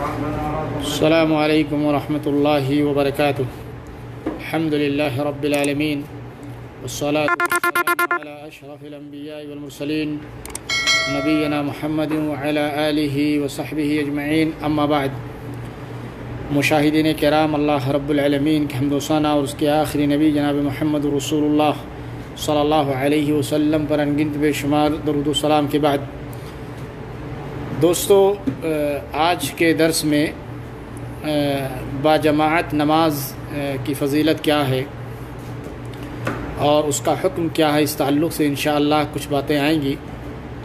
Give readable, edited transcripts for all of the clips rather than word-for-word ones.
السلام علیکم ورحمۃ اللہ وبرکاتہ۔ الحمد للہ رب العالمین والصلاة والسلام علی اشرف الانبیاء والمرسلین نبینا محمد وعلی آلہ وصحبہ اجمعین، اما بعد۔ مشاہدین کرام، اللہ رب العالمین کے حمد و ثنا اور اس کے آخری نبی جناب محمد رسول اللہ صلی اللہ علیہ وسلم پر انگنت بے شمار درود و سلام کے بعد، دوستو، آج کے درس میں باجماعت نماز کی فضیلت کیا ہے اور اس کا حکم کیا ہے، اس تعلق سے انشاءاللہ کچھ باتیں آئیں گی،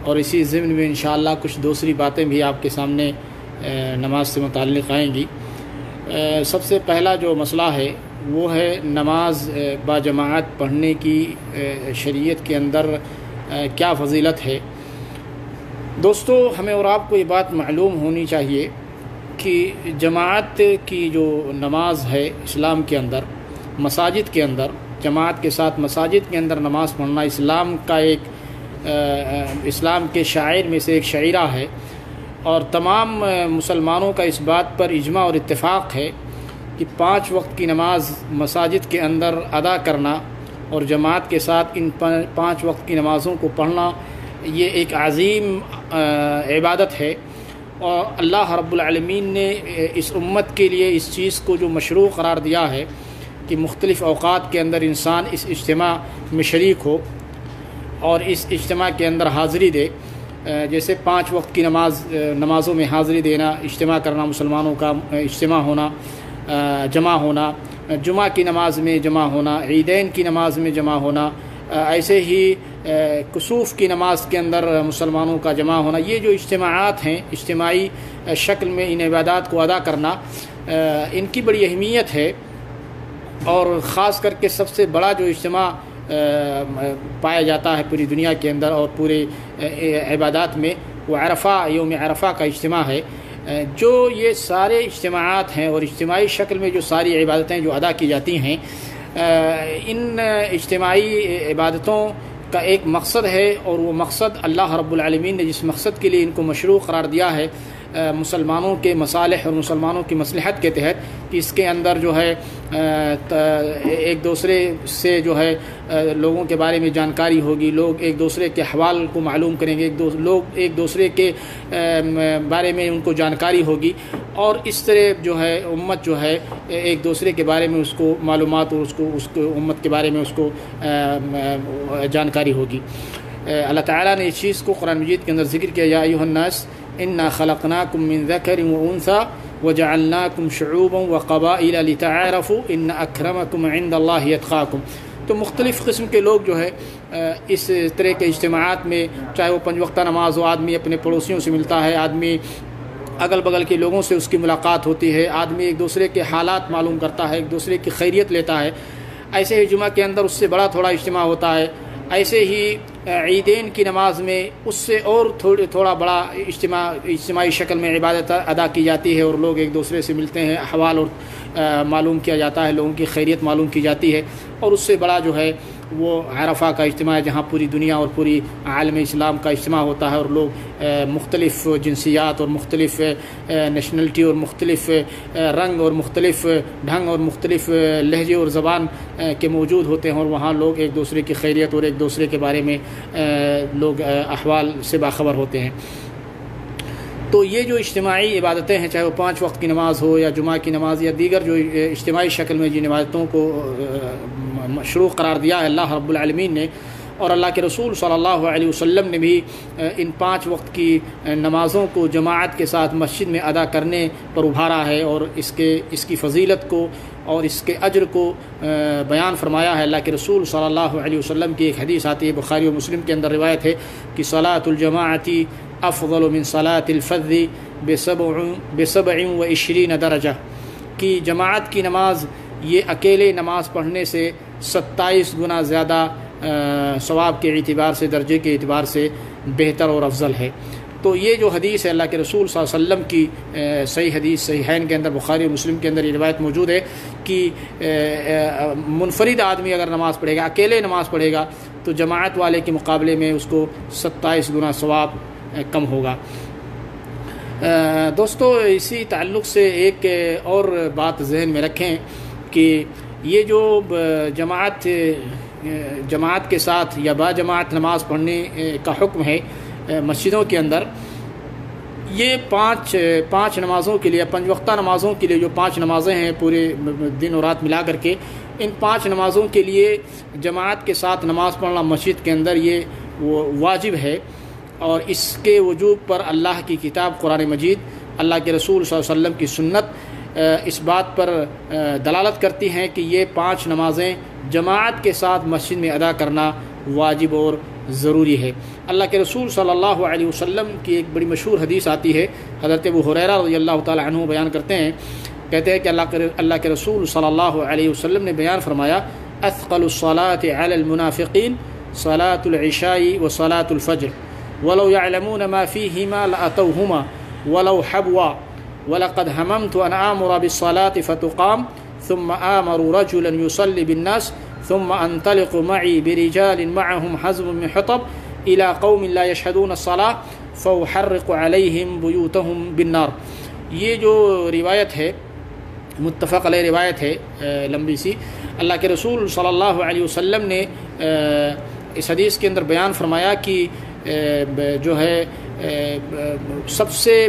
اور اسی ضمن میں انشاءاللہ کچھ دوسری باتیں بھی آپ کے سامنے نماز سے متعلق آئیں گی۔ سب سے پہلا جو مسئلہ ہے وہ ہے نماز باجماعت پڑھنے کی شریعت کے اندر کیا فضیلت ہے۔ دوستو، ہمیں اور آپ کو یہ بات معلوم ہونی چاہیے کہ جماعت کی جو نماز ہے اسلام کے اندر، مساجد کے اندر جماعت کے ساتھ مساجد کے اندر نماز پڑھنا اسلام کا اسلام کے شعائر میں سے ایک شعیرہ ہے، اور تمام مسلمانوں کا اس بات پر اجماع اور اتفاق ہے کہ 5 وقت کی نماز مساجد کے اندر ادا کرنا اور جماعت کے ساتھ ان 5 وقت کی نمازوں کو پڑھنا یہ ایک عظیم عبادت ہے، اور اللہ رب العالمین نے اس امت کے لیے اس چیز کو جو مشروع قرار دیا ہے کہ مختلف اوقات کے اندر انسان اس اجتماع میں شریک ہو اور اس اجتماع کے اندر حاضری دے۔ جیسے 5 وقت کی نمازوں میں حاضری دینا، اجتماع کرنا، مسلمانوں کا اجتماع ہونا، جمع ہونا، جمعہ کی نماز میں جمع ہونا، عیدین کی نماز میں جمع ہونا، ایسے ہی کسوف کی نماز کے اندر مسلمانوں کا جمع ہونا، یہ جو اجتماعات ہیں اجتماعی شکل میں ان عبادات کو ادا کرنا، ان کی بڑی اہمیت ہے، اور خاص کر کے سب سے بڑا جو اجتماع پایا جاتا ہے پوری دنیا کے اندر اور پورے عبادات میں، وہ یوم عرفہ کا اجتماع ہے۔ جو یہ سارے اجتماعات ہیں اور اجتماعی شکل میں جو ساری عبادتیں جو ادا کی جاتی ہیں، ان اجتماعی عبادتوں کا ایک مقصد ہے، اور وہ مقصد اللہ رب العالمین نے جس مقصد کے لیے ان کو مشروع قرار دیا ہے، مسلمانوں کے مصالح اور مسلمانوں کی مصلحت کے تحت، کہ اس کے اندر جو ہے ایک دوسرے سے جو ہے لوگوں کے بارے میں جانکاری ہوگی، لوگ ایک دوسرے کے احوال کو معلوم کریں گے، لوگ ایک دوسرے کے بارے میں ان کو جانکاری ہوگی، اور اس طرح جو ہے امت جو ہے ایک دوسرے کے بارے میں اس کو معلومات اور اس کو امت کے بارے میں اس کو جانکاری ہوگی۔ اللہ تعالیٰ نے اس چیز کو قرآن مجید کے اندر ذکر کیا، یا ایھا الناس انا خلقناکم من ذکر وانثی وجعلناکم شعوبا وقبائل لتعارفوا ان اکرمکم عند اللہ اتقاکم۔ تو مختلف قسم کے لوگ جو ہے اس طرح کے اجتماعات میں، چاہے وہ 5 وقتہ نماز ہو، آدمی اپنے پڑوسیوں سے ملتا ہے، آدمی اگل بغل کے لوگوں سے اس کی ملاقات ہوتی ہے، آدمی ایک دوسرے کے حالات معلوم کرتا ہے، ایک دوسرے کی خیریت لیتا ہے۔ ایسے ہی جمعہ کے اندر اس سے بڑا تھوڑا اجتماع ہوتا ہے، ایسے ہی عیدین کی نماز میں اس سے اور تھوڑا بڑا اجتماعی شکل میں عبادت ادا کی جاتی ہے، اور لوگ ایک دوسرے سے ملتے ہیں، احوال اور معلوم کیا جاتا ہے، لوگوں کی خیریت معلوم کی جاتی ہے۔ اور اس سے بڑا جو ہے وہ عرفہ کا اجتماع ہے، جہاں پوری دنیا اور پوری عالم اسلام کا اجتماع ہوتا ہے، اور لوگ مختلف جنسیات اور مختلف نیشنلٹی اور مختلف رنگ اور مختلف ڈھنگ اور مختلف لہجے اور زبان کے موجود ہوتے ہیں، اور وہاں لوگ ایک دوسرے کی خیریت اور ایک دوسرے کے بارے میں لوگ احوال سے باخبر ہوتے ہیں۔ تو یہ جو اجتماعی عبادتیں ہیں، چاہے وہ 5 وقت کی نماز ہو یا جمعہ کی نماز یا دیگر جو اجتماعی شکل میں جن عبادتوں کو مشروع قرار دیا ہے اللہ رب العالمین نے، اور اللہ کے رسول صلی اللہ علیہ وسلم نے بھی ان 5 وقت کی نمازوں کو جماعت کے ساتھ مسجد میں ادا کرنے پر ابھارا ہے، اور اس کی فضیلت کو اور اس کے اجر کو بیان فرمایا ہے۔ اللہ کے رسول صلی اللہ علیہ وسلم کی ایک حدیث آتی ہے، بخاری و مسلم کے اندر روایت ہے کہ صلاۃ الجماعۃ افضل من صلاۃ الفذ ب27 درجہ، کہ جماعت کی نماز یہ اکیلے نماز پڑھنے سے 27 گنا زیادہ ثواب کے اعتبار سے، درجے کے اعتبار سے بہتر اور افضل ہے۔ تو یہ جو حدیث ہے اللہ کے رسول صلی اللہ علیہ وسلم کی صحیح حدیث، صحیحین کے اندر بخاری اور مسلم کے اندر یہ روایت موجود ہے کہ منفرد آدمی اگر نماز پڑھے گا، اکیلے نماز پڑھے گا، تو جماعت والے کے مقابلے میں اس کو 27 گنا ثواب کم ہوگا۔ دوستو اسی تعلق سے ایک اور بات ذہن میں رکھیں کہ یہ جو جماعت کے ساتھ یا با جماعت نماز پڑھنے کا حکم ہے مسجدوں کے اندر، یہ پانچ نمازوں کے لیے، 5 وقتہ نمازوں کے لیے جو 5 نمازیں ہیں پورے دن اور رات ملا کر کے، ان 5 نمازوں کے لیے جماعت کے ساتھ نماز پڑھنا مسجد کے اندر یہ واجب ہے، اور اس کے وجوب پر اللہ کی کتاب قرآن مجید، اللہ کے رسول صلی اللہ علیہ وسلم کی سنت اس بات پر دلالت کرتی ہیں کہ یہ 5 نمازیں جماعت کے ساتھ مسجد میں ادا کرنا واجب اور ضروری ہے۔ اللہ کے رسول صلی اللہ علیہ وسلم کی ایک بڑی مشہور حدیث آتی ہے، حضرت ابو ہریرہ رضی اللہ تعالی عنہ بیان کرتے ہیں، کہتے ہیں کہ اللہ کے رسول صلی اللہ علیہ وسلم نے بیان فرمایا، اثقل الصلاة علی المنافقین صلاة العشاء وصلاة الفجر ولو يعلمون ما فيهما لأتوهما ولو حبوا ولقد هممت أن آمر بالصلاة فتقام ثم آمر رجلا يصلي بالناس ثم أنطلق معي برجال معهم حزم من حطب إلى قوم لا يشهدون الصلاة فأحرق عليهم بيوتهم بالنار۔ یہ جو روایت ہے متفق علیہ روایت ہے لمبی سی، اللہ کے رسول صلی اللہ علیہ وسلم نے اس حدیث کے اندر بیان فرمایا کہ جو ہے سب سے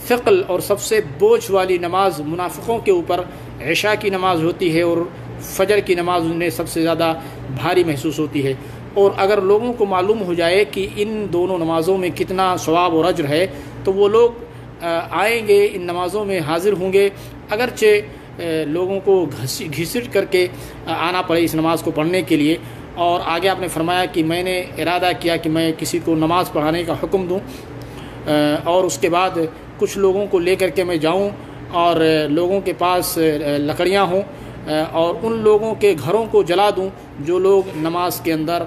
ثقل اور سب سے بوجھ والی نماز منافقوں کے اوپر عشاء کی نماز ہوتی ہے، اور فجر کی نماز انہیں سب سے زیادہ بھاری محسوس ہوتی ہے۔ اور اگر لوگوں کو معلوم ہو جائے کہ ان دونوں نمازوں میں کتنا ثواب اور اجر ہے تو وہ لوگ آئیں گے، ان نمازوں میں حاضر ہوں گے، اگرچہ لوگوں کو گھسٹ کر کے آنا پڑے اس نماز کو پڑھنے کے لیے۔ اور آگے آپ نے فرمایا کہ میں نے ارادہ کیا کہ میں کسی کو نماز پڑھانے کا حکم دوں، اور اس کے بعد کچھ لوگوں کو لے کر کے میں جاؤں اور لوگوں کے پاس لکڑیاں ہوں، اور ان لوگوں کے گھروں کو جلا دوں جو لوگ نماز کے اندر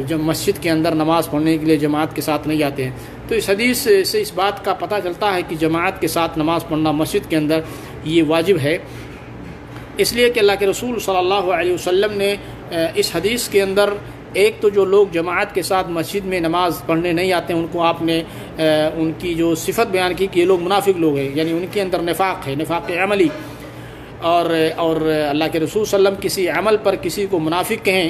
جو مسجد کے اندر نماز پڑھنے کے لیے جماعت کے ساتھ نہیں آتے ہیں۔ تو اس حدیث سے اس بات کا پتہ چلتا ہے کہ جماعت کے ساتھ نماز پڑھنا مسجد کے اندر یہ واجب ہے، اس لیے کہ اللہ کے رسول صلی اللہ علیہ وسلم نے اس حدیث کے اندر ایک تو جو لوگ جماعت کے ساتھ مسجد میں نماز پڑھنے نہیں آتے ہیں ان کو آپ نے ان کی جو صفت بیان کی کہ یہ لوگ منافق لوگ ہیں، یعنی ان کے اندر نفاق ہے، نفاق عملی، اور اللہ کے رسول صلی اللہ علیہ وسلم کسی عمل پر کسی کو منافق کہیں،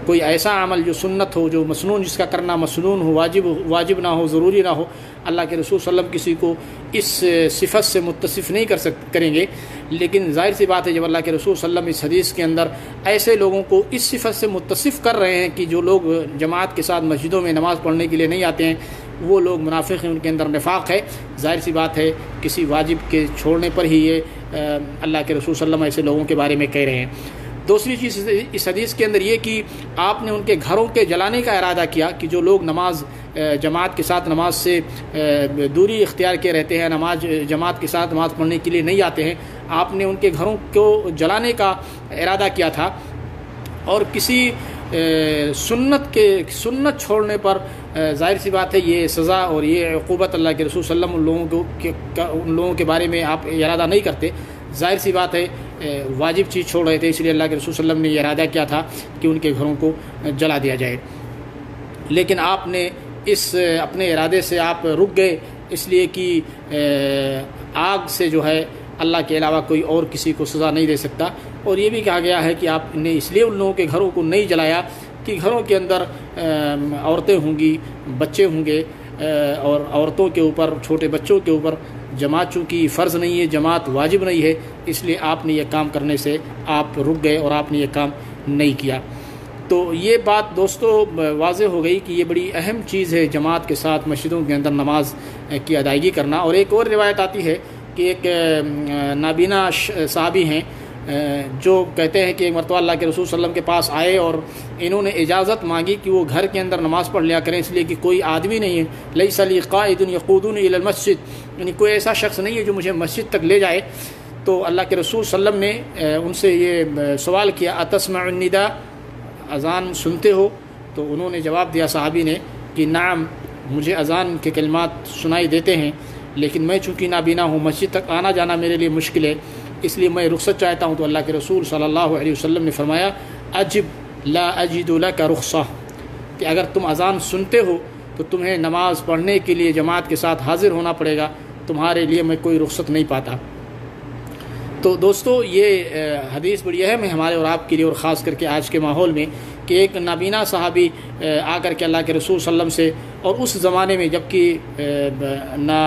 کوئی ایسا عمل جو سنت ہو، جو مسنون، جس کا کرنا مسنون ہو، واجب نہ ہو، ضروری نہ ہو، اللہ کے رسول صلی اللہ علیہ وسلم کسی کو اس صفت سے متصف نہیں کریں گے۔ لیکن ظاہر سی بات ہے جب اللہ کے رسول صلی اللہ علیہ وسلم اس حدیث کے اندر ایسے لوگوں کو اس صفت سے متصف کر رہے ہیں کہ جو لوگ جماعت کے ساتھ مسجدوں میں نماز پڑھنے کے لیے نہیں آتے ہیں وہ لوگ منافق ہیں، ان کے اندر نفاق ہے، ظاہر سی بات ہے کسی واجب کے چھوڑنے پر ہی یہ اللہ کے رسول صلی اللہ علیہ وسلم ایسے لوگوں کے بارے میں کہہ رہے ہیں۔ دوسری چیز اس حدیث کے اندر یہ کہ آپ نے ان کے گھروں کے جلانے کا ارادہ کیا کہ جو لوگ جماعت کے ساتھ نماز سے دوری اختیار کے رہتے ہیں، جماعت کے ساتھ نماز پڑھنے کے لیے نہیں آتے ہیں، آپ نے ان کے گھروں کو جلانے کا ارادہ کیا تھا۔ اور کسی سنت چھوڑنے پر ظاہر سی بات ہے یہ سزا اور یہ عقوبت اللہ کے رسول صلی اللہ علیہ وسلم ان لوگوں کے بارے میں آپ ارادہ نہیں کرتے، ظاہر سی بات ہے واجب چیز چھوڑ رہے تھے، اس لیے اللہ کے رسول صلی اللہ علیہ وسلم نے یہ ارادہ کیا تھا کہ ان کے گھروں کو جلا دیا جائے۔ لیکن آپ نے اس اپنے ارادے سے آپ رک گئے، اس لیے کہ آگ سے جو ہے اللہ کے علاوہ کوئی اور کسی کو سزا نہیں دے سکتا۔ اور یہ بھی کہا گیا ہے کہ آپ نے اس لیے ان لوگوں کے گھروں کو نہیں جلایا کہ گھروں کے اندر عورتیں ہوں گی، بچے ہوں گے، اور عورتوں کے اوپر، چھوٹے بچوں کے اوپر جماعت چونکہ فرض نہیں ہے، جماعت واجب نہیں ہے، اس لیے آپ نے یہ کام کرنے سے آپ رک گئے اور آپ نے یہ کام نہیں کیا۔ تو یہ بات دوستو واضح ہو گئی کہ یہ بڑی اہم چیز ہے جماعت کے ساتھ مسجدوں کے اندر نماز کی ادائیگی کرنا۔ اور ایک اور روایت آتی ہے کہ ایک نابینا صحابی ہیں جو کہتے ہیں کہ ایک مرتبہ اللہ کے رسول صلی اللہ علیہ وسلم کے پاس آئے اور انہوں نے اجازت مانگی کہ وہ گھر کے اندر نماز پڑھ لیا کریں، اس لیے کہ کوئی آدمی نہیں ہے، لیس لی قائد یقودنی الی المسجد، یعنی کوئی ایسا شخص نہیں ہے جو مجھے مسجد تک لے جائے۔ تو اللہ کے رسول صلی اللہ علیہ وسلم نے ان سے یہ سوال کیا، اتسمع النداء، اذان سنتے ہو؟ تو انہوں نے جواب دیا صحابی نے کہ نعم، مجھے اذان کے کلمات سنائی دیتے ہیں، لیکن میں چونکہ نابینا ہوں، مسجد تک آنا جانا میرے لیے مشکل ہے، اس لیے میں رخصت چاہتا ہوں۔ تو اللہ کے رسول صلی اللہ علیہ وسلم نے فرمایا، اجب لا اجد لک رخصہ، کہ اگر تم اذان سنتے ہو تو تمہیں نماز پڑھنے کے لیے جماعت کے ساتھ حاضر ہونا پڑے گا، تمہارے لیے میں کوئی رخصت نہیں پاتا۔ تو دوستو یہ حدیث بڑی اہم ہے ہمارے اور آپ کے لیے، اور خاص کر کے آج کے ماحول میں، کہ ایک نابینا صحابی آ کر کے اللہ کے رسول صلی اللہ علیہ وسلم سے، اور اس زمانے میں جب کہ نہ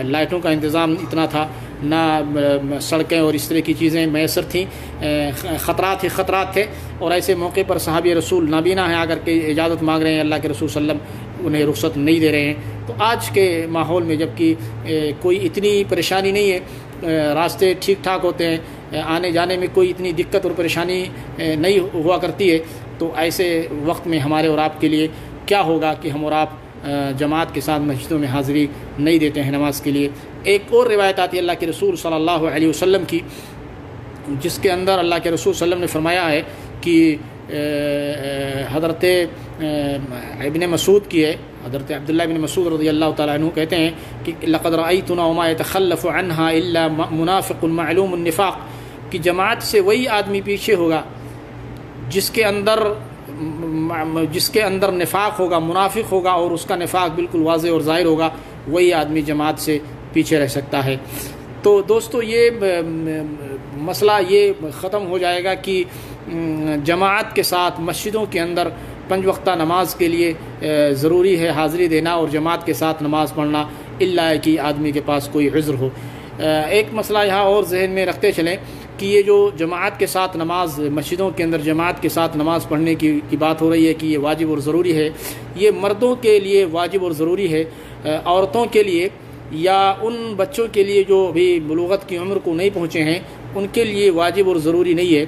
لائٹوں کا انتظام اتنا تھا، نہ سڑکیں اور اس طرح کی چیزیں میسر تھیں، خطرات تھے، اور ایسے موقع پر صحابی رسول نابینا ہیں آ کر کے اجازت مانگ رہے ہیں، اللہ کے رسول صلی اللہ علیہ وسلم انہیں رخصت نہیں دے رہے ہیں۔ تو آج کے ماحول میں جب کہ کوئی اتنی پریشانی نہیں ہے، راستے ٹھیک ٹھاک ہوتے ہیں، آنے جانے میں کوئی اتنی دقت اور پریشانی نہیں ہوا کرتی ہے، تو ایسے وقت میں ہمارے اور آپ کے لیے کیا ہوگا کہ ہم اور آپ جماعت کے ساتھ مسجدوں میں حاضری نہیں دیتے ہیں نماز کے لیے۔ ایک اور روایت آتی ہے اللہ کے رسول صلی اللہ علیہ وسلم کی، جس کے اندر اللہ کے رسول صلی اللہ علیہ وسلم نے فرمایا ہے کہ حضرت ابن مسعود کی ہے، حضرت عبداللہ بن مسعود رضی اللہ تعالیٰ عنہ کہتے ہیں کہ لقد رأیتنا وما يتخلف عنها الا منافق معلوم النفاق، کہ جماعت سے وہی آدمی پیچھے ہوگا جس کے اندر نفاق ہوگا، منافق ہوگا، اور اس کا نفاق بالکل واضح اور ظاہر ہوگا، وہی آدمی جماعت سے پیچھے رہ سکتا ہے۔ تو دوستو یہ مسئلہ یہ ختم ہو جائے گا کہ جماعت کے ساتھ مسجدوں کے اندر 5 وقتہ نماز کے لیے ضروری ہے حاضری دینا اور جماعت کے ساتھ نماز پڑھنا، الا کہ آدمی کے پاس کوئی عذر ہو۔ ایک مسئلہ یہاں اور ذہن میں رکھتے چلیں کہ یہ جو جماعت کے ساتھ نماز، مسجدوں کے اندر جماعت کے ساتھ نماز پڑھنے کی بات ہو رہی ہے کہ یہ واجب اور ضروری ہے، یہ مردوں کے لیے واجب اور ضروری ہے، عورتوں کے لیے یا ان بچوں کے لیے جو ابھی بلوغت کی عمر کو نہیں پہنچے ہیں ان کے لیے واجب اور ضروری نہیں ہے،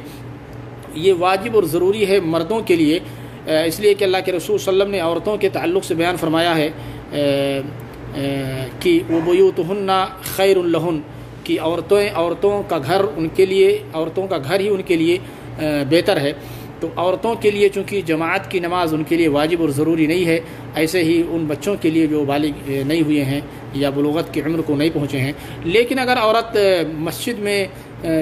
یہ واجب اور ضروری ہے مردوں کے لیے، اس لیے کہ اللہ کے رسول صلی اللہ علیہ وسلم نے عورتوں کے تعلق سے بیان فرمایا ہے کہ وَبُيُوتُهُنَّ خَيْرٌ لَهُنَّ، کہ عورتوں کا گھر ان کے لیے، عورتوں کا گھر ہی ان کے لیے بہتر ہے۔ تو عورتوں کے لیے چونکہ جماعت کی نماز ان کے لیے واجب اور ضروری نہیں ہے، ایسے ہی ان بچوں کے لیے جو بالغ نہیں ہوئے ہیں یا بلوغت کی عمر کو نہیں پہنچے ہیں۔ لیکن اگر عورت مسجد میں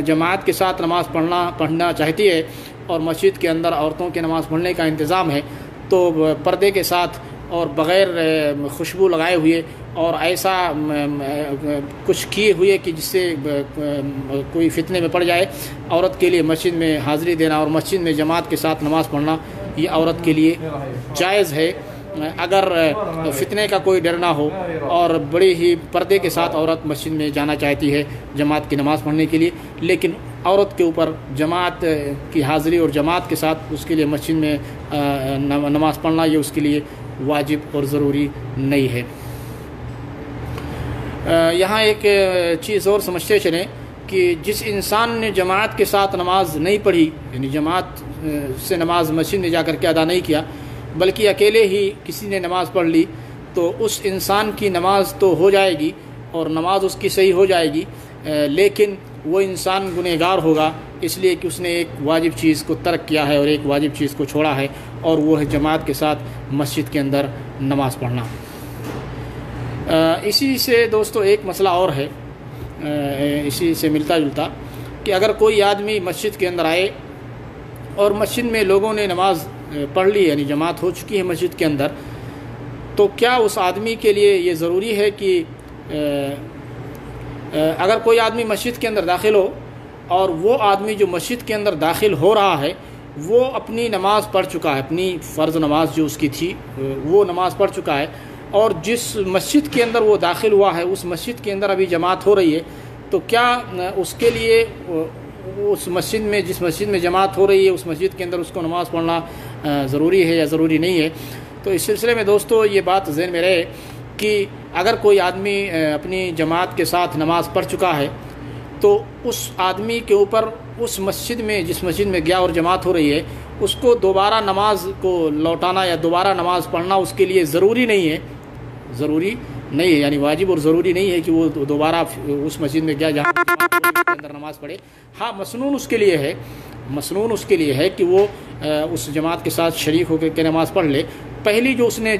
جماعت کے ساتھ نماز پڑھنا چاہتی ہے اور مسجد کے اندر عورتوں کے نماز پڑھنے کا انتظام ہے، تو پردے کے ساتھ اور بغیر خوشبو لگائے ہوئے اور ایسا کچھ کیے ہوئے کہ جس سے کوئی فتنے میں پڑ جائے، عورت کے لیے مسجد میں حاضری دینا اور مسجد میں جماعت کے ساتھ نماز پڑھنا یہ عورت کے لیے جائز ہے، اگر فتنے کا کوئی ڈر نہ ہو اور بڑے ہی پردے کے ساتھ عورت مسجد میں جانا چاہتی ہے جماعت کی نماز پڑھنے کے لیے۔ لیکن عورت کے اوپر جماعت کی حاضری اور جماعت کے ساتھ اس کے لیے مسجد میں نماز پڑھنا یہ اس کے لیے واجب اور ضروری نہیں ہے۔ یہاں ایک چیز اور سمجھتے چلیں کہ جس انسان نے جماعت کے ساتھ نماز نہیں پڑھی، یعنی جماعت سے نماز مسجد میں جا کر کے ادا نہیں کیا بلکہ اکیلے ہی کسی نے نماز پڑھ لی، تو اس انسان کی نماز تو ہو جائے گی اور نماز اس کی صحیح ہو جائے گی، لیکن وہ انسان گنہگار ہوگا، اس لیے کہ اس نے ایک واجب چیز کو ترک کیا ہے اور ایک واجب چیز کو چھوڑا ہے، اور وہ ہے جماعت کے ساتھ مسجد کے اندر نماز پڑھنا۔ اسی سے دوستو ایک مسئلہ اور ہے، اسی سے ملتا جلتا، کہ اگر کوئی آدمی مسجد کے اندر آئے اور مسجد میں لوگوں نے نماز پڑھ لی، یعنی جماعت ہو چکی ہے مسجد کے اندر، تو کیا اس آدمی کے لیے یہ ضروری ہے کہ اگر کوئی آدمی مسجد کے اندر داخل ہو اور وہ آدمی جو مسجد کے اندر داخل ہو رہا ہے وہ اپنی نماز پڑھ چکا ہے، اپنی فرض نماز جو اس کی تھی وہ نماز پڑھ چکا ہے، اور جس مسجد کے اندر وہ داخل ہوا ہے اس مسجد کے اندر ابھی جماعت ہو رہی ہے، تو کیا اس کے لیے اس مسجد میں، جس مسجد میں جماعت ہو رہی ہے اس مسجد کے اندر اس کو نماز پڑھنا ضروری ہے یا ضروری نہیں ہے؟ تو اس سلسلے میں دوستو یہ بات ذہن میں رہے کہ اگر کوئی آدمی اپنی جماعت کے ساتھ نماز پڑھ چکا ہے تو اس آدمی کے اوپر اس مسجد میں، جس مسجد میں گیا اور جماعت ہو رہی ہے، اس کو دوبارہ نماز کو لوٹانا یا دوبارہ نماز پڑھنا اس کے لیے ضروری نہیں ہے، یعنی واجب اور ضروری نہیں ہے کہ وہ دوبارہ اس مسجد میں گیا جہاں کے اندر نماز پڑھے۔ ہاں مسنون اس کے لیے ہے کہ وہ اس جماعت کے ساتھ شریک ہو کے نماز پڑھ لے۔ پہلی جو اس نے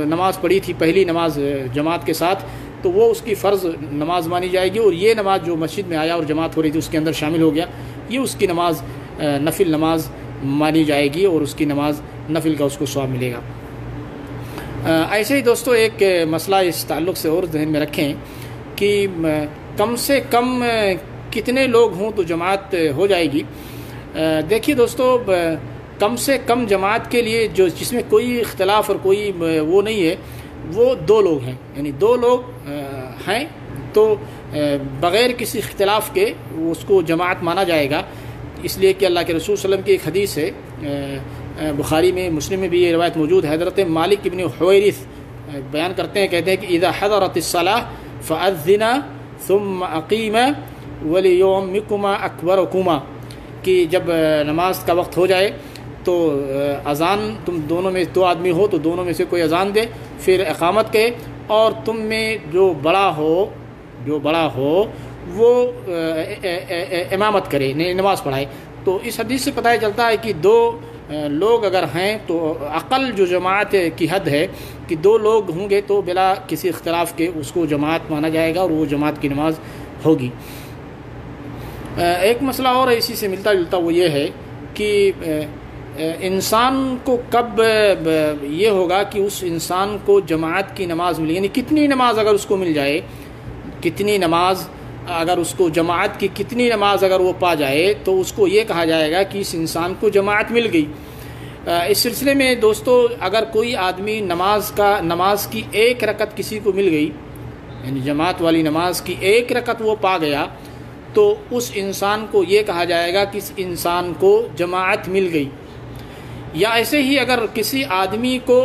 نماز پڑھی تھی، پہلی نماز جماعت کے ساتھ، تو وہ اس کی فرض نماز مانی جائے گی، اور یہ نماز جو مسجد میں آیا اور جماعت ہو رہی تھی اس کے اندر شامل ہو گیا، یہ اس کی نماز نفل نماز مانی جائے گی اور اس کی نماز نفل کا اس کو ثواب ملے گا۔ ایسے ہی دوستو ایک مسئلہ اس تعلق سے اور ذہن میں رکھیں کہ کم سے کم کتنے لوگ ہوں تو جماعت ہو جائے گی. دیکھیے دوستو، کم سے کم جماعت کے لیے جس میں کوئی اختلاف اور کوئی وہ نہیں ہے، وہ 2 لوگ ہیں. یعنی 2 لوگ ہیں تو بغیر کسی اختلاف کے اس کو جماعت مانا جائے گا. اس لیے کہ اللہ کے رسول صلی اللہ علیہ وسلم کی ایک حدیث ہے، بخاری میں، مسلم میں بھی یہ روایت موجود ہے. حضرت مالک ابن حویرث بیان کرتے ہیں، کہتے ہیں کہ اذا حضرت الصلاۃ فاذنا ثم اقیما ولیؤمکما اکبرکما، کہ جب نماز کا وقت ہو جائے تو اذان، تم دونوں میں 2 آدمی ہو تو دونوں میں سے کوئی اذان دے، پھر اقامت کہے، اور تم میں جو بڑا ہو وہ امامت کرے، نماز پڑھائے. تو اس حدیث سے پتہ چلتا ہے کہ 2 لوگ اگر ہیں تو اقل جو جماعت کی حد ہے کہ 2 لوگ ہوں گے تو بلا کسی اختلاف کے اس کو جماعت مانا جائے گا اور وہ جماعت کی نماز ہوگی. ایک مسئلہ اور اسی سے ملتا جلتا وہ یہ ہے کہ انسان کو کب یہ ہوگا کہ اس انسان کو جماعت کی نماز ملے، یعنی کتنی نماز اگر اس کو مل جائے، کتنی نماز اگر اس کو جماعت کی کتنی نماز اگر وہ پا جائے تو اس کو یہ کہا جائے گا کہ اس انسان کو جماعت مل گئی. اس سلسلے میں دوستو، اگر کوئی آدمی نماز کی 1 رکعت کسی کو مل گئی، یعنی جماعت والی نماز کی 1 رکعت وہ پا گیا، تو اس انسان کو یہ کہا جائے گا کہ اس انسان کو جماعت مل گئی. یا ایسے ہی اگر کسی آدمی کو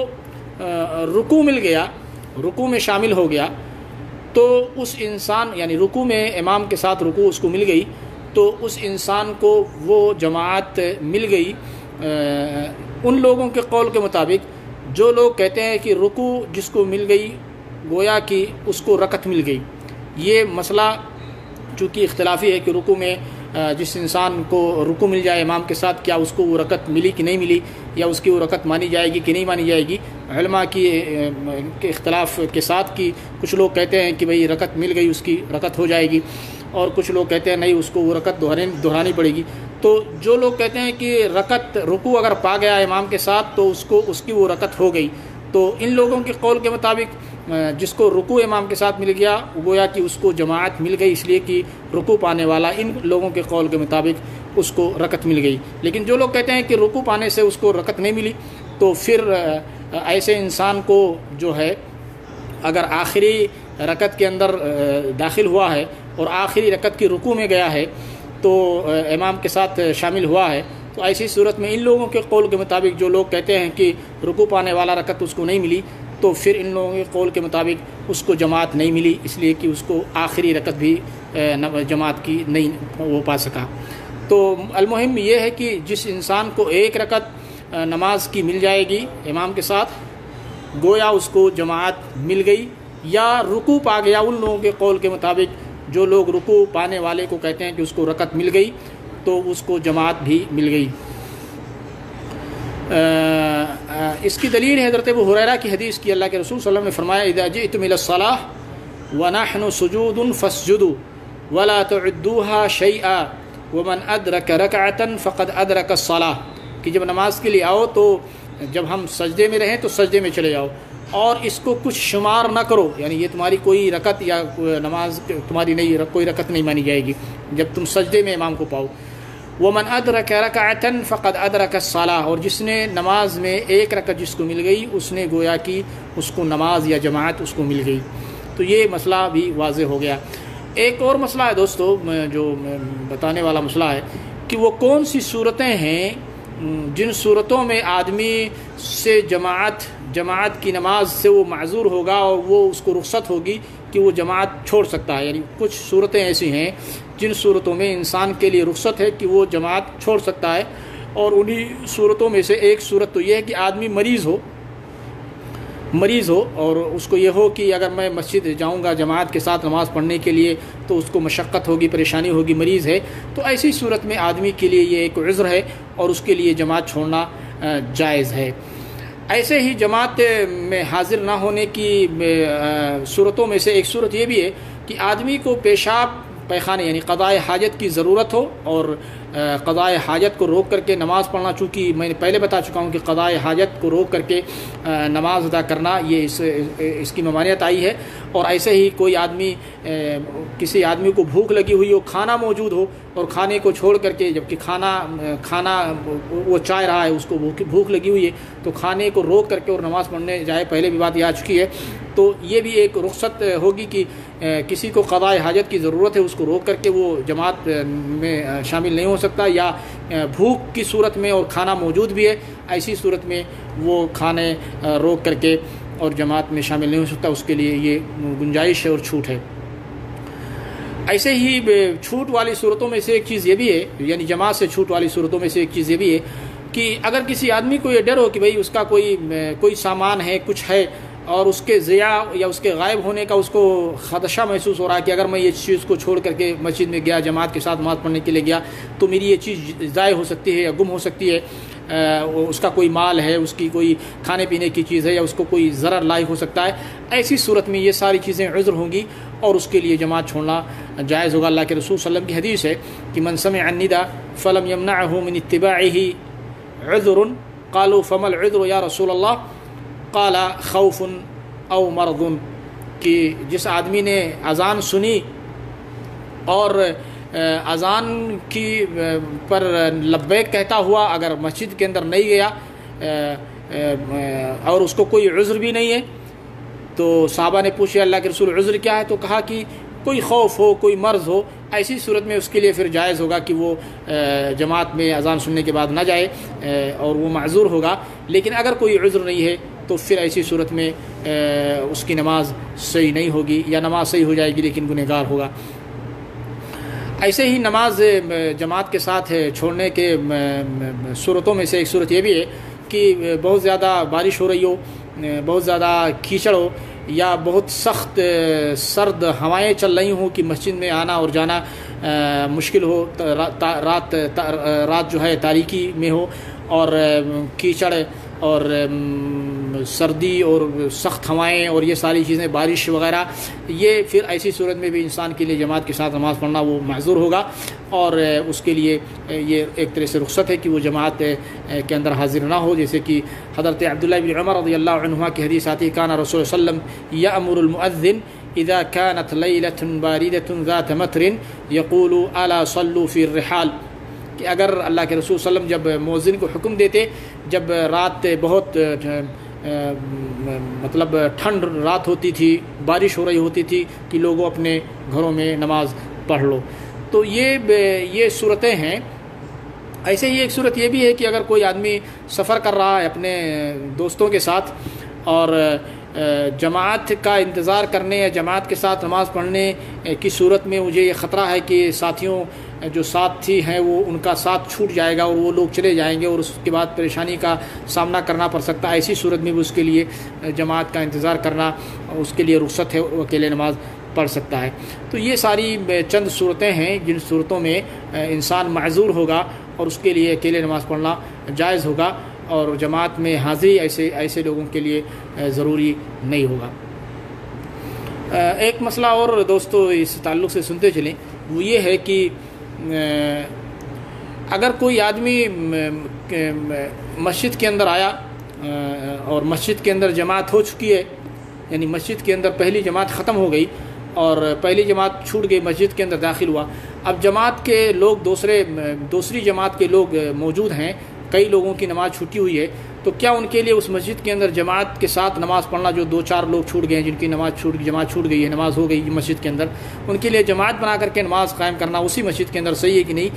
رکوع مل گیا، رکوع میں شامل ہو گیا، تو اس انسان، یعنی رکوع میں امام کے ساتھ رکوع اس کو مل گئی، تو اس انسان کو وہ جماعت مل گئی. ان لوگوں کے قول کے مطابق جو لوگ کہتے ہیں کہ رکوع جس کو مل گئی گویا کہ اس کو رکعت مل گئی. یہ مسئلہ چونکہ اختلافی ہے کہ رکوع میں جس انسان کو رکوع مل جائے امام کے ساتھ، کیا اس کو وہ رکعت ملی کہ نہیں ملی، یا اس کی وہ رکعت مانی جائے گی کہ نہیں مانی جائے گی. علماء کے اختلاف کے ساتھ کہ کچھ لوگ کہتے ہیں کہ بھئی رکعت مل گئی، اس کی رکعت ہو جائے گی، اور کچھ لوگ کہتے ہیں نہیں، اس کو وہ رکعت دہرانی پڑے گی. تو جو لوگ کہتے ہیں کہ رکوع اگر پا گیا امام کے ساتھ تو اس کی وہ رکعت ہو گئی، تو ان لوگوں کے قول کے مطابق جس کو رکوع امام کے ساتھ مل گیا گویا کہ اس کو جماعت مل گئی، اس لیے کہ رکوع پانے والا ان لوگوں کے قول کے مطابق اس کو رکعت مل گئی. لیکن جو لوگ کہتے ہیں کہ رکوع پانے سے اس کو رکعت نہیں ملی، تو پھر ایسے انسان کو جو ہے اگر آخری رکعت کے اندر داخل ہوا ہے اور آخری رکعت کی رکوع میں گیا ہے تو امام کے ساتھ شامل ہوا ہے، تو ایسی صورت میں ان لوگوں کے قول کے مطابق جو لوگ کہتے ہیں کہ رکوع پانے والا رکعت اس کو نہیں ملی، تو پھر ان لوگوں کے قول کے مطابق اس کو جماعت نہیں ملی، اس لیے کہ اس کو آخری رکعت بھی جماعت کی نہیں وہ پا سکا. تو المہم یہ ہے کہ جس انسان کو 1 رکعت نماز کی مل جائے گی امام کے ساتھ گویا اس کو جماعت مل گئی، یا رکوع پا گیا ان لوگوں کے قول کے مطابق جو لوگ رکوع پانے والے کو کہتے ہیں کہ اس کو رکعت مل گئی تو اس کو جماعت بھی مل گئی. اس کی دلیل ہے حضرت ابو ہریرہ کی حدیث کی. اللہ کے رسول صلی اللہ علیہ وسلم نے فرمایا اذا جئتم الى الصلاة ونحن سجود فاسجدوا ولا تعدوها شيئا ومن ادرك ركعة فقد ادرك الصلاة، کہ جب نماز کے لیے آؤ تو جب ہم سجدے میں رہیں تو سجدے میں چلے جاؤ اور اس کو کچھ شمار نہ کرو، یعنی یہ تمہاری کوئی رکعت یا نماز تمہاری نہیں، کوئی رکعت نہیں مانی جائے گی جب تم سجدے میں امام کو پاؤ. ومن ادرک رکعۃ فقد ادرک الصلاۃ، اور جس نے نماز میں 1 رکعت جس کو مل گئی اس نے گویا کہ اس کو نماز یا جماعت اس کو مل گئی. تو یہ مسئلہ بھی واضح ہو گیا. ایک اور مسئلہ ہے دوستو جو بتانے والا مسئلہ ہے کہ وہ کون سی صورتیں ہیں جن صورتوں میں آدمی سے جماعت کی نماز سے وہ معذور ہوگا اور وہ اس کو رخصت ہوگی کہ وہ جماعت چھوڑ سکتا ہے. یعنی کچھ صورتیں ایسی ہیں جن صورتوں میں انسان کے لیے رخصت ہے کہ وہ جماعت چھوڑ سکتا ہے، اور انہی صورتوں میں سے ایک صورت تو یہ ہے کہ آدمی مریض ہو اور اس کو یہ ہو کہ اگر میں مسجد جاؤں گا جماعت کے ساتھ نماز پڑھنے کے لیے تو اس کو مشقت ہوگی، پریشانی ہوگی، مریض ہے، تو ایسی صورت میں آدمی کے لیے یہ ایک عذر ہے اور اس کے لیے جماعت چھوڑنا جائز ہے. ایسے ہی جماعت میں حاضر نہ ہونے کی صورتوں میں سے ایک صورت یہ بھی ہے کہ آدمی کو پیشاب پیخانے یعنی قضاء حاجت کی ضرورت ہو اور قضاء حاجت کو روک کر کے نماز پڑھنا، چونکہ میں نے پہلے بتا چکا ہوں کہ قضاء حاجت کو روک کر کے نماز ادا کرنا یہ اس کی ممانعت آئی ہے۔ اور ایسے ہی کوئی آدمی کسی آدمی کو بھوک لگی ہوئی ہو، کھانا موجود ہو اور کھانے کو چھوڑ کر کے، جبکہ کھانا وہ چاہ رہا ہے، اس کو بھوک لگی ہوئی ہے، تو کھانے کو روک کر کے اور نماز پڑھنے جائے، پہلے بھی بات یہ آ چکی ہے، تو یہ بھی ایک رخصت ہوگی کہ کسی کو قضاء حاجت کی ضرورت ہے، اس کو روک کر کے وہ جماعت میں شامل نہیں ہو سکتا، یا بھوک کی صورت میں اور کھانا موجود بھی ہے، ایسی صورت میں وہ کھانے روک کر کے اور جماعت میں شامل نہیں ہو سکتا، اس کے لیے یہ گنجائش ہے اور چھوٹ ہے۔ ایسے ہی چھوٹ والی صورتوں میں سے ایک چیز یہ بھی ہے، یعنی جماعت سے چھوٹ والی صورتوں میں سے ایک چیز یہ بھی ہے کہ اگر کسی آدمی کو یہ ڈر ہو کہ بھئی اس کا کوئی سامان ہے، کچھ ہے، اور اس کے ضیاع یا اس کے غائب ہونے کا اس کو خدشہ محسوس ہو رہا ہے کہ اگر میں یہ چیز کو چھوڑ کر کے مسجد میں گیا، جماعت کے ساتھ نماز پڑھنے کے لیے گیا، تو میری یہ چیز ضائع ہو سکتی ہے یا گم ہو سکتی ہے، اس کا کوئی مال ہے، اس کی کوئی کھانے پینے کی چیز ہے، یا اس کو کوئی ضرر لاحق ہو سکتا ہے، ایسی صورت میں یہ ساری چیزیں عذر ہوں گی اور اس کے لیے جماعت چھوڑنا جائز ہوگا۔ اللہ کے رسول صلی اللہ علیہ وسلم کی حدیث ہے کہ من سمع النداء فلم يمنعه من اتباعه عذر قالوا فما العذر یا رسول اللہ قال خوف او مرض، کہ جس آدمی نے اذان سنی اور اذان کی پر لبیک کہتا ہوا اگر مسجد کے اندر نہیں گیا اور اس کو کوئی عذر بھی نہیں ہے، تو صحابہ نے پوچھا اللہ کے رسول عذر کیا ہے؟ تو کہا کہ کوئی خوف ہو، کوئی مرض ہو، ایسی صورت میں اس کے لیے پھر جائز ہوگا کہ وہ جماعت میں اذان سننے کے بعد نہ جائے اور وہ معذور ہوگا۔ لیکن اگر کوئی عذر نہیں ہے تو پھر ایسی صورت میں اس کی نماز صحیح نہیں ہوگی، یا نماز صحیح ہو جائے گی لیکن گنہگار ہوگا۔ ایسے ہی نماز جماعت کے ساتھ چھوڑنے کے صورتوں میں سے ایک صورت یہ بھی ہے کہ بہت زیادہ بارش ہو رہی ہو، بہت زیادہ کیچڑ ہو، یا بہت سخت سرد ہوائیں چل رہی ہوں کہ مسجد میں آنا اور جانا مشکل ہو، رات جو ہے تاریکی میں ہو، اور کیچڑ اور سردی اور سخت ہوائیں اور یہ ساری چیزیں، بارش وغیرہ، یہ پھر ایسی صورت میں بھی انسان کے لیے جماعت کے ساتھ نماز پڑھنا وہ معذور ہوگا، اور اس کے لیے یہ ایک طرح سے رخصت ہے کہ وہ جماعت کے اندر حاضر نہ ہو، جیسے کہ حضرت عبداللہ بن عمر رضی اللہ عنہما کی حدیث آتی ہے کان رسول صلی اللہ علیہ وسلم یأمر المؤذن اذا كانت لیلة باردة ذات مطر یقول الا صلوا فی الرحال، کہ اگر اللہ کے رسول صلی اللہ علیہ وسلم جب مؤذن کو حکم دیتے، جب رات بہت مطلب ٹھنڈ رات ہوتی تھی، بارش ہو رہی ہوتی تھی، کہ لوگوں اپنے گھروں میں نماز پڑھ لو، تو یہ صورتیں ہیں۔ ایسے ہی ایک صورت یہ بھی ہے کہ اگر کوئی آدمی سفر کر رہا ہے اپنے دوستوں کے ساتھ اور جماعت کا انتظار کرنے یا جماعت کے ساتھ نماز پڑھنے کی صورت میں مجھے یہ خطرہ ہے کہ ساتھیوں جو ساتھی ہیں وہ ان کا ساتھ چھوٹ جائے گا اور وہ لوگ چلے جائیں گے اور اس کے بعد پریشانی کا سامنا کرنا پڑ سکتا ہے، ایسی صورت میں بھی اس کے لیے جماعت کا انتظار کرنا اس کے لیے رخصت ہے، وہ اکیلے نماز پڑھ سکتا ہے۔ تو یہ ساری چند صورتیں ہیں جن صورتوں میں انسان معذور ہوگا اور اس کے لیے اکیلے نماز پڑھنا جائز ہوگا، اور جماعت میں حاضری ایسے لوگوں کے لیے ضروری نہیں ہوگا۔ ایک مسئلہ اور دوستو اس تعلق سے سنتے چلیں، وہ یہ ہے کہ اگر کوئی آدمی مسجد کے اندر آیا اور مسجد کے اندر جماعت ہو چکی ہے، یعنی مسجد کے اندر پہلی جماعت ختم ہو گئی اور پہلی جماعت چھوٹ گئی، مسجد کے اندر داخل ہوا، اب جماعت کے لوگ دوسری جماعت کے لوگ موجود ہیں، کئی لوگوں کی نماز چھوٹی ہوئی ہے، تو کیا ان کے لیے اس مسجد کے اندر جماعت کے ساتھ نماز پڑھنا، جو 2-4 لوگ چھوٹ گئے ہیں جن کی جماعت چھوٹ گئی ہے، نماز ہو گئی مسجد کے اندر، ان کے لیے جماعت بنا کر کے نماز قائم کرنا اسی مسجد کے اندر صحیح ہے کہ نہیں؟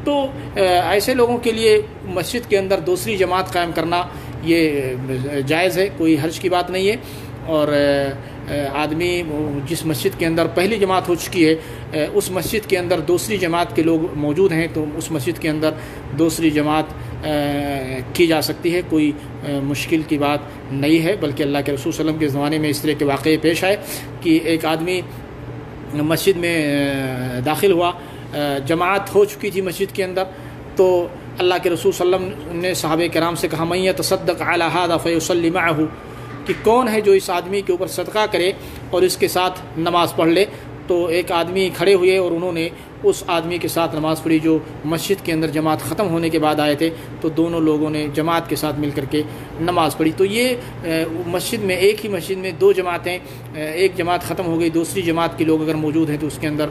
تو ایسے لوگوں کے لیے مسجد کے اندر دوسری جماعت قائم کرنا یہ جائز ہے، کوئی حرج کی بات نہیں ہے، اور آدمی جس مسجد کے اندر پہلی جماعت ہو چکی ہے اس مسجد کے اندر دوسری جماعت کے لوگ موجود ہیں تو اس مسجد کے اندر دوسری جماعت کی جا سکتی ہے، کوئی مشکل کی بات نہیں ہے، بلکہ اللہ کے رسول صلی اللہ علیہ وسلم کے زمانے میں اس طرح کے واقعے پیش آئے کہ ایک آدمی مسجد میں داخل ہوا، جماعت ہو چکی تھی مسجد کے اندر، تو اللہ کے رسول صلی اللہ علیہ وسلم نے صحابہ کرام سے کہا من یتصدق علی ھذا فیصلی معہ، کہ کون ہے جو اس آدمی کے اوپر صدقہ کرے اور اس کے ساتھ نماز پڑھ لے، تو ایک آدمی کھڑے ہوئے اور انہوں نے اس آدمی کے ساتھ نماز پڑھی جو مسجد کے اندر جماعت ختم ہونے کے بعد آئے تھے، تو دونوں لوگوں نے جماعت کے ساتھ مل کر کے نماز پڑھی۔ تو یہ مسجد میں، ایک ہی مسجد میں دو جماعتیں، ایک جماعت ختم ہو گئی، دوسری جماعت کے لوگ اگر موجود ہیں تو اس کے اندر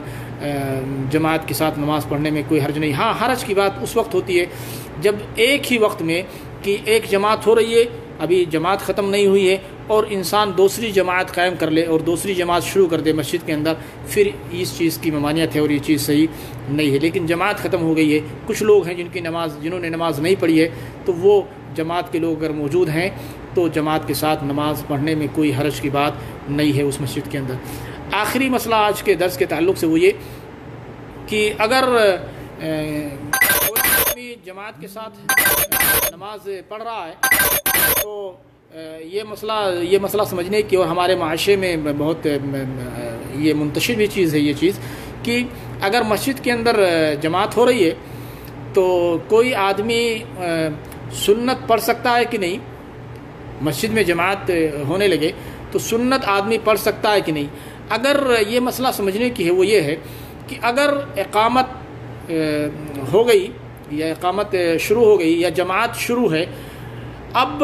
جماعت کے ساتھ نماز پڑھنے میں کوئی حرج نہیں۔ ہاں، حرج کی بات اس وقت ہوتی ہے جب ایک ہی وقت میں کہ ایک جماعت ہو رہی ہے، ابھی جماعت ختم نہیں ہوئی ہے، اور انسان دوسری جماعت قائم کر لے اور دوسری جماعت شروع کر دے مسجد کے اندر، پھر اس چیز کی ممانعت ہے اور یہ چیز صحیح نہیں ہے۔ لیکن جماعت ختم ہو گئی ہے، کچھ لوگ ہیں جنہوں نے نماز نہیں پڑھی ہے، تو وہ جماعت کے لوگ اگر موجود ہیں تو جماعت کے ساتھ نماز پڑھنے میں کوئی حرج کی بات نہیں ہے اس مسجد کے اندر۔ آخری مسئلہ آج کے درس کے تعلق سے وہ یہ کہ اگر کوئی آدمی جماعت کے ساتھ نماز پڑھ رہا ہے تو یہ مسئلہ سمجھنے کی، اور ہمارے معاشرے میں بہت یہ منتشر بھی چیز ہے یہ چیز، کہ اگر مسجد کے اندر جماعت ہو رہی ہے تو کوئی آدمی سنت پڑھ سکتا ہے کہ نہیں؟ مسجد میں جماعت ہونے لگے تو سنت آدمی پڑھ سکتا ہے کہ نہیں؟ اگر یہ مسئلہ سمجھنے کی ہے وہ یہ ہے کہ اگر اقامت ہو گئی یا اقامت شروع ہو گئی یا جماعت شروع ہے، اب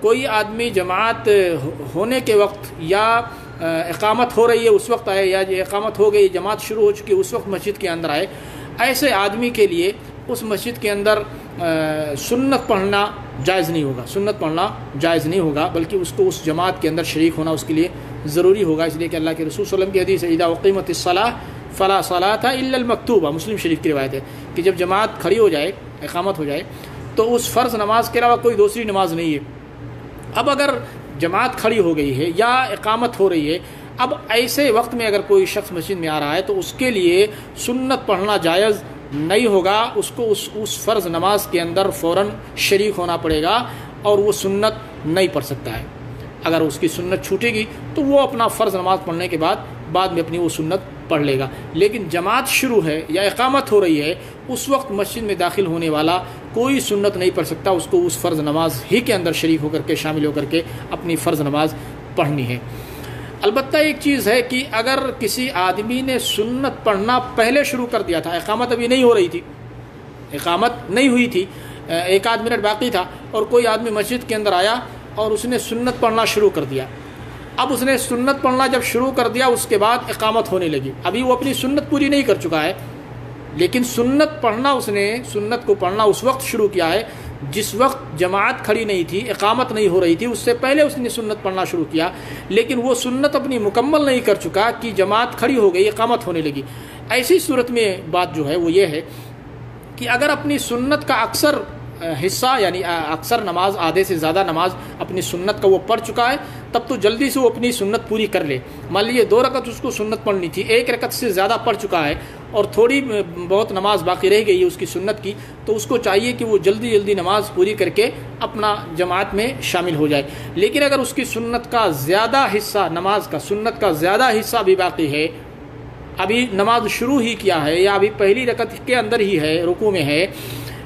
کوئی آدمی جماعت ہونے کے وقت یا اقامت ہو رہی ہے اس وقت آئے، یا اقامت ہو گئی جماعت شروع ہو چکی اس وقت مسجد کے اندر آئے، ایسے آدمی کے لیے اس مسجد کے اندر سنت پڑھنا جائز نہیں ہوگا، سنت پڑھنا جائز نہیں ہوگا، بلکہ اس کو اس جماعت کے اندر شریک ہونا اس کے لیے ضروری ہوگا، اس لیے کہ اللہ کے رسول صلی اللہ علیہ وسلم کی حدیث ہے اذا اقیمت الصلاۃ فلا صلاۃ الا المکتوبہ، مسلم شریف کی روایت ہے کہ جب جماعت کھڑی ہو جائے، اقامت ہو جائے، تو اس فرض نماز کے علاوہ کوئی دوسری نماز نہیں ہے۔ اب اگر جماعت کھڑی ہو گئی ہے یا اقامت ہو رہی ہے، اب ایسے وقت میں اگر کوئی شخص مسجد میں آ رہا ہے تو اس کے لیے سنت پڑھنا جائز نہیں ہوگا، اس کو اس فرض نماز کے اندر فوراً شریک ہونا پڑے گا اور وہ سنت نہیں پڑھ سکتا ہے۔ اگر اس کی سنت چھوٹے گی تو وہ اپنا فرض نماز پڑھنے کے بعد میں اپنی وہ سنت پڑھ لے گا، لیکن جماعت شروع ہے یا اقامت ہو رہی ہے اس وقت مسجد میں داخل ہونے والا کوئی سنت نہیں پڑھ سکتا، اس کو اس فرض نماز ہی کے اندر شریک ہو کر کے، شامل ہو کر کے اپنی فرض نماز پڑھنی ہے۔ البتہ ایک چیز ہے کہ اگر کسی آدمی نے سنت پڑھنا پہلے شروع کر دیا تھا، اقامت ابھی نہیں ہو رہی تھی، اقامت نہیں ہوئی تھی، 1 منٹ باقی تھا، اور کوئی آدمی مسجد کے اندر آیا اور اس نے سنت پڑھنا شروع کر دیا، اب اس نے سنت پڑھنا جب شروع کر دیا اس کے بعد اقامت ہونے لگی، ابھی وہ اپنی سنت پوری نہیں کر چکا ہے، لیکن سنت پڑھنا اس نے سنت کو پڑھنا اس وقت شروع کیا ہے جس وقت جماعت کھڑی نہیں تھی، اقامت نہیں ہو رہی تھی، اس سے پہلے اس نے سنت پڑھنا شروع کیا، لیکن وہ سنت اپنی مکمل نہیں کر چکا کہ جماعت کھڑی ہو گئی، اقامت ہونے لگی۔ ایسی صورت میں بات جو ہے وہ یہ ہے کہ اگر اپنی سنت کا اکثر حصہ، یعنی اکثر نماز، آدھے سے زیادہ نماز اپنی سنت کا وہ پڑھ چکا ہے، تب تو جلدی سے وہ اپنی سنت پوری کر لے۔ مان لیجیے 2 رکعت اس کو سنت پڑھنی تھی، 1 رکعت سے زیادہ پڑھ چکا ہے اور تھوڑی بہت نماز باقی رہ گئی ہے اس کی سنت کی، تو اس کو چاہیے کہ وہ جلدی نماز پوری کر کے اپنا جماعت میں شامل ہو جائے۔ لیکن اگر اس کی سنت کا زیادہ حصہ، نماز کا سنت کا زیادہ حصہ بھی باقی ہے، ابھی نماز شروع ہی کیا ہے یا ابھی پہلی رکعت کے اندر ہی ہے، رکوع میں ہے،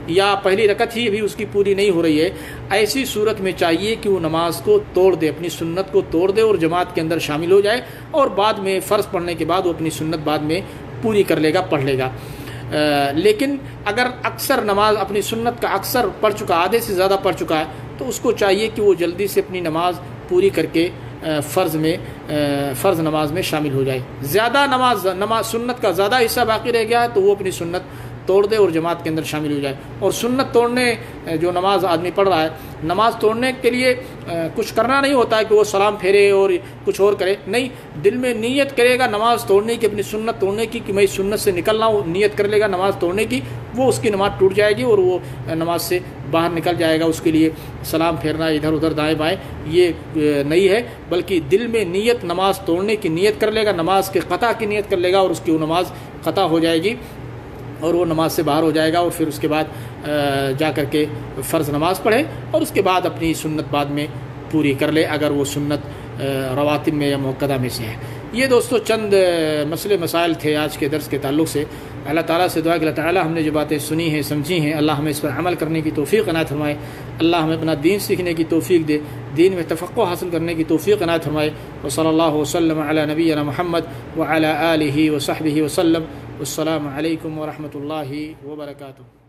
یا پہلی رکعت ہی ابھی اس کی پوری نہیں ہو رہی ہے، ایسی صورت میں چاہیے کہ وہ نماز کو توڑ دے، اپنی سنت کو توڑ دے اور جماعت کے اندر شامل ہو جائے، اور بعد میں فرض پڑھنے کے بعد وہ اپنی سنت بعد میں پوری کر لے گا، پڑھ لے گا۔ لیکن اگر اکثر نماز اپنی سنت کا اکثر پڑھ چکا، آدھے سے زیادہ پڑھ چکا ہے، تو اس کو چاہیے کہ وہ جلدی سے اپنی نماز پوری کر کے فرض نماز میں شامل ہو جائے۔ زیادہ نماز سنت کا زیادہ حصہ باقی رہ گیا ہے تو وہ اپنی سنت توڑ دے اور جماعت کے اندر شامل ہو جائے۔ اور سنت توڑنے، جو نماز آدمی پڑھ رہا ہے، نماز توڑنے کے لیے کچھ کرنا نہیں ہوتا ہے کہ وہ سلام پھیرے اور کچھ اور کرے، نہیں، دل میں نیت کرے گا نماز توڑنے کی، اپنی سنت توڑنے کی، کہ میں سنت سے نکلنا ہوں، نیت کر لے گا نماز توڑنے کی، وہ اس کی نماز ٹوٹ جائے گی اور وہ نماز سے باہر نکل جائے گا۔ اس کے لیے سلام پھیرنا ادھر ادھر دائیں بائیں یہ نہیں ہے، بلکہ دل میں نیت نماز توڑنے کی نیت کر لے گا، نماز کے قطع کی نیت کر لے گا، اور اس کی وہ نماز قطع ہو جائے گی اور وہ نماز سے باہر ہو جائے گا، اور پھر اس کے بعد جا کر کے فرض نماز پڑھے اور اس کے بعد اپنی سنت بعد میں پوری کر لے، اگر وہ سنت رواتب میں یا مؤکدہ میں سے ہے۔ یہ دوستو چند مسئلے مسائل تھے آج کے درس کے تعلق سے۔ اللہ تعالیٰ سے دعا کہ اللہ تعالیٰ ہم نے جو باتیں سنی ہیں، سمجھی ہیں، اللہ ہمیں اس پر عمل کرنے کی توفیق عنایت فرمائے، اللہ ہمیں اپنا دین سیکھنے کی توفیق دے، دین میں تفقہ حاصل کرنے کی توفیق عنایت فرمائے. وصلی اللہ وسلم علی نبینا محمد وعلی آلہ وصحبہ وسلم. السلام علیکم ورحمۃ اللہ وبرکاتہ.